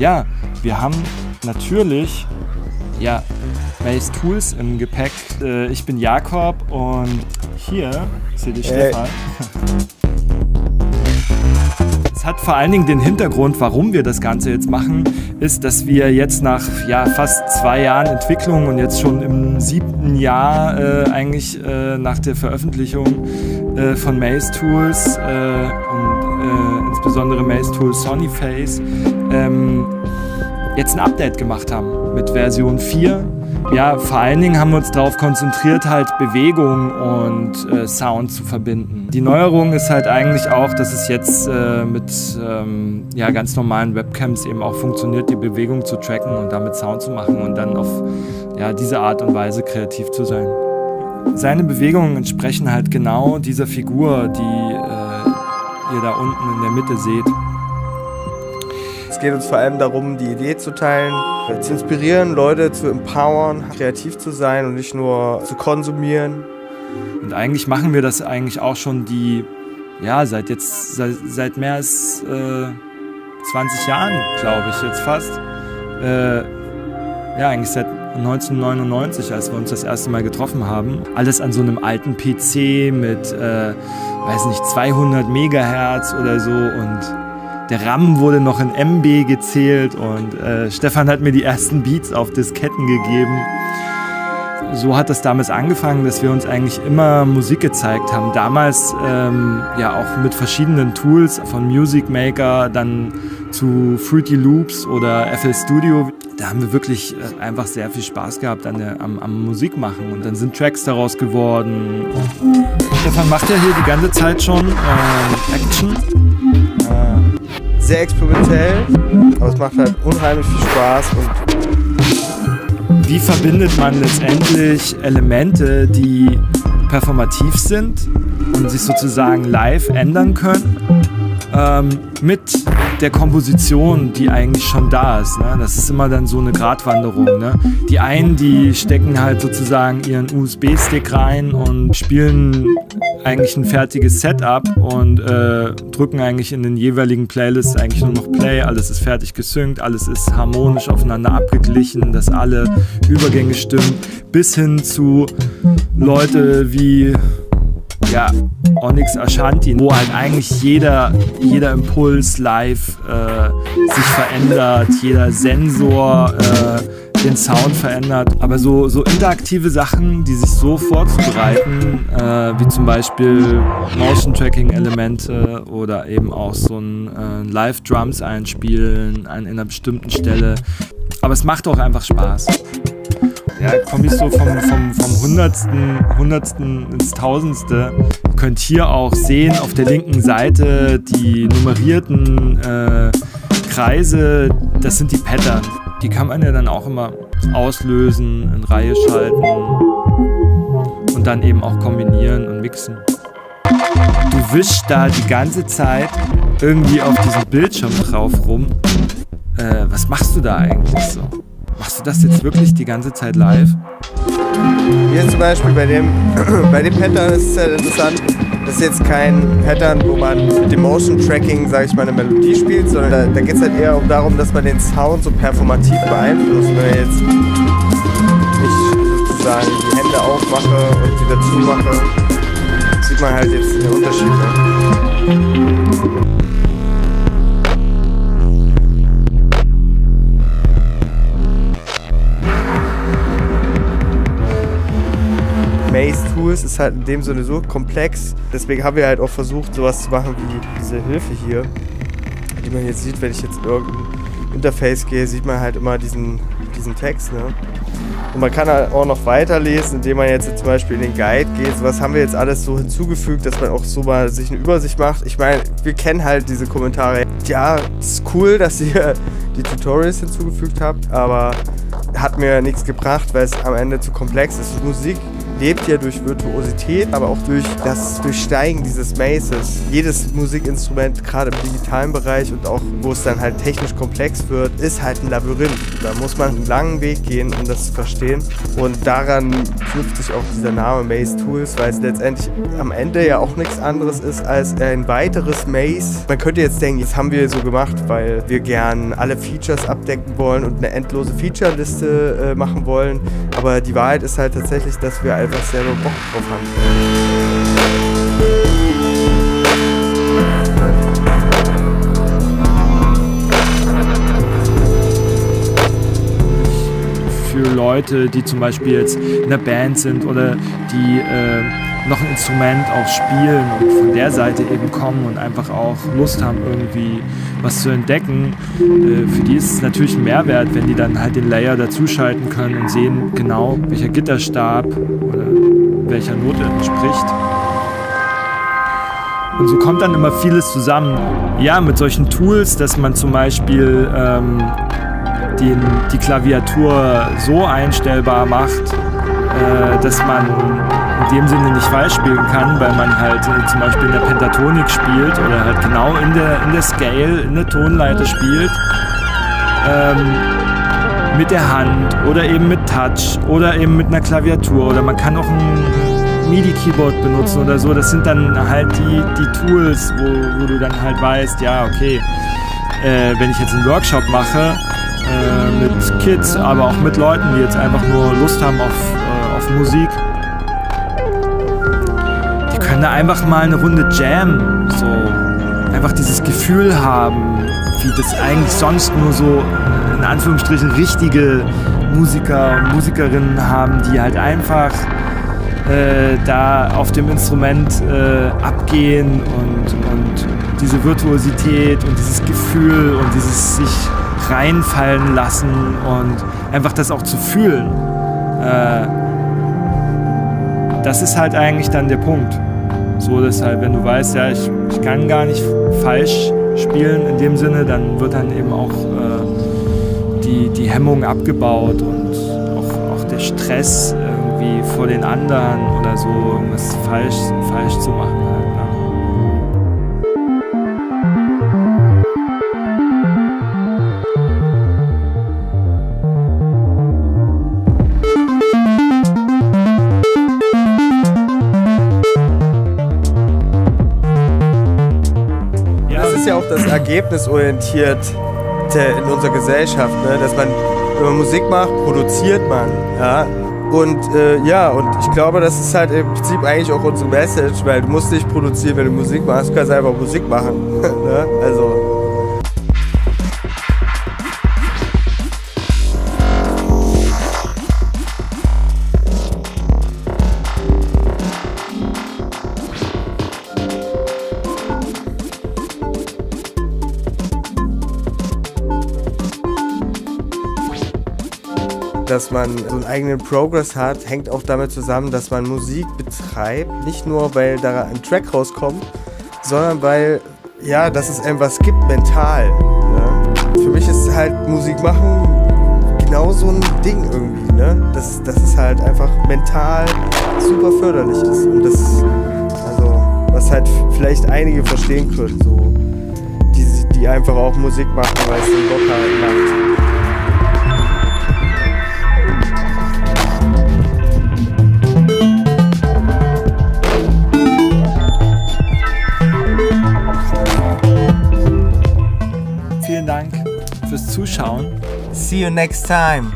ja, wir haben natürlich Maze Tools im Gepäck. Ich bin Jakob und hier seht ihr Stefan. Es hat vor allen Dingen den Hintergrund, warum wir das Ganze jetzt machen, ist, dass wir jetzt nach fast 2 Jahren Entwicklung und jetzt schon im 7. Jahr nach der Veröffentlichung von Maze Tools und insbesondere Maze Tools Sonyface jetzt ein Update gemacht haben mit Version 4. Ja, vor allen Dingen haben wir uns darauf konzentriert, halt Bewegung und Sound zu verbinden. Die Neuerung ist halt eigentlich auch, dass es jetzt mit ganz normalen Webcams eben auch funktioniert, die Bewegung zu tracken und damit Sound zu machen und dann auf diese Art und Weise kreativ zu sein. Seine Bewegungen entsprechen halt genau dieser Figur, die ihr da unten in der Mitte seht. Es geht uns vor allem darum, die Idee zu teilen, zu inspirieren, Leute zu empowern, kreativ zu sein und nicht nur zu konsumieren. Und eigentlich machen wir das eigentlich auch schon seit mehr als 20 Jahren, glaube ich, jetzt fast. Eigentlich seit 1999, als wir uns das erste Mal getroffen haben. Alles an so einem alten PC mit, 200 Megahertz oder so und der RAM wurde noch in MB gezählt und Stefan hat mir die ersten Beats auf Disketten gegeben. So hat das damals angefangen, dass wir uns eigentlich immer Musik gezeigt haben. Damals auch mit verschiedenen Tools, von Music Maker dann zu Fruity Loops oder FL Studio. Da haben wir wirklich einfach sehr viel Spaß gehabt am Musikmachen und dann sind Tracks daraus geworden. Stefan macht ja hier die ganze Zeit schon Action. Sehr experimentell, aber es macht halt unheimlich viel Spaß. Wie verbindet man letztendlich Elemente, die performativ sind und sich sozusagen live ändern können, mit der Komposition, die eigentlich schon da ist. Ne? Das ist immer dann so eine Gratwanderung. Ne? Die einen, die stecken halt sozusagen ihren USB-Stick rein und spielen eigentlich ein fertiges Setup und drücken eigentlich in den jeweiligen Playlists eigentlich nur noch Play. Alles ist fertig gesynkt, alles ist harmonisch aufeinander abgeglichen, dass alle Übergänge stimmen, bis hin zu Leute wie Onyx Ashanti, wo halt eigentlich jeder Impuls live sich verändert, jeder Sensor den Sound verändert. Aber so interaktive Sachen, die sich so vorzubereiten, wie zum Beispiel Motion-Tracking-Elemente oder eben auch so ein Live-Drums einspielen an einer bestimmten Stelle. Aber es macht auch einfach Spaß. Ja, komme ich so vom Hundertsten ins Tausendste. Ihr könnt hier auch sehen auf der linken Seite die nummerierten Kreise, das sind die Pattern. Die kann man ja dann auch immer auslösen, in Reihe schalten und dann eben auch kombinieren und mixen. Du wischst da die ganze Zeit irgendwie auf diesem Bildschirm drauf rum. Was machst du da eigentlich so? Machst du das jetzt wirklich die ganze Zeit live? Hier zum Beispiel bei dem Pattern ist es halt interessant, das ist jetzt kein Pattern, wo man mit dem Motion Tracking, sage ich mal, eine Melodie spielt, sondern da geht es halt eher darum, dass man den Sound so performativ beeinflusst. Wenn ich jetzt nicht sozusagen die Hände aufmache und wieder zumache, sieht man halt jetzt den Unterschied. Ne? Maze Tools ist halt in dem Sinne so komplex, deswegen haben wir halt auch versucht, sowas zu machen wie diese Hilfe hier, die man jetzt sieht, wenn ich jetzt in irgendein Interface gehe, sieht man halt immer diesen Text. Ne? Und man kann halt auch noch weiterlesen, indem man jetzt zum Beispiel in den Guide geht. So was haben wir jetzt alles so hinzugefügt, dass man auch so mal sich eine Übersicht macht. Ich meine, wir kennen halt diese Kommentare. Ja, es ist cool, dass ihr die Tutorials hinzugefügt habt, aber hat mir nichts gebracht, weil es am Ende zu komplex ist. Musik lebt ja durch Virtuosität, aber auch durch das Durchsteigen dieses Mazes. Jedes Musikinstrument, gerade im digitalen Bereich und auch wo es dann halt technisch komplex wird, ist halt ein Labyrinth. Da muss man einen langen Weg gehen, um das zu verstehen. Und daran knüpft sich auch dieser Name Maze Tools, weil es letztendlich am Ende ja auch nichts anderes ist als ein weiteres Maze. Man könnte jetzt denken, das haben wir so gemacht, weil wir gern alle Features abdecken wollen und eine endlose Featureliste machen wollen. Aber die Wahrheit ist halt tatsächlich, dass wir einfach selber Bock drauf haben. Für Leute, die zum Beispiel jetzt in der Band sind oder die noch ein Instrument auch spielen und von der Seite eben kommen und einfach auch Lust haben, irgendwie was zu entdecken, für die ist es natürlich ein Mehrwert, wenn die dann halt den Layer dazuschalten können und sehen genau, welcher Gitterstab oder welcher Note entspricht. Und so kommt dann immer vieles zusammen. Ja, mit solchen Tools, dass man zum Beispiel die Klaviatur so einstellbar macht, dass man in dem Sinne nicht falsch spielen kann, weil man halt zum Beispiel in der Pentatonik spielt oder halt genau in der Scale, in der Tonleiter spielt, mit der Hand oder eben mit Touch oder eben mit einer Klaviatur oder man kann auch ein MIDI-Keyboard benutzen oder so. Das sind dann halt die Tools, wo du dann halt weißt, ja okay, wenn ich jetzt einen Workshop mache, mit Kids, aber auch mit Leuten, die jetzt einfach nur Lust haben auf Musik. Die können da einfach mal eine Runde jammen, so einfach dieses Gefühl haben, wie das eigentlich sonst nur so in Anführungsstrichen richtige Musiker und Musikerinnen haben, die halt einfach da auf dem Instrument abgehen und diese Virtuosität und dieses Gefühl und dieses sich reinfallen lassen und einfach das auch zu fühlen. Das ist halt eigentlich dann der Punkt. So, dass halt, wenn du weißt, ja, ich kann gar nicht falsch spielen in dem Sinne, dann wird dann eben auch die Hemmung abgebaut und auch der Stress irgendwie vor den anderen oder so, irgendwas falsch zu machen. Halt, ja. Das ergebnisorientiert in unserer Gesellschaft, ne? Dass man, wenn man Musik macht, produziert man. Ja? Und ich glaube, das ist halt im Prinzip eigentlich auch unsere Message, weil du musst nicht produzieren, wenn du Musik machst, du kannst einfach Musik machen. Ne? Also. Dass man so einen eigenen Progress hat, hängt auch damit zusammen, dass man Musik betreibt. Nicht nur, weil da ein Track rauskommt, sondern weil, ja, dass es einem was gibt, mental. Ne? Für mich ist halt Musik machen genau so ein Ding irgendwie. Ne? Dass es halt einfach mental super förderlich ist. Und das, also, was halt vielleicht einige verstehen können, so, die einfach auch Musik machen, weil es den Bock halt macht. Vielen Dank fürs Zuschauen. See you next time.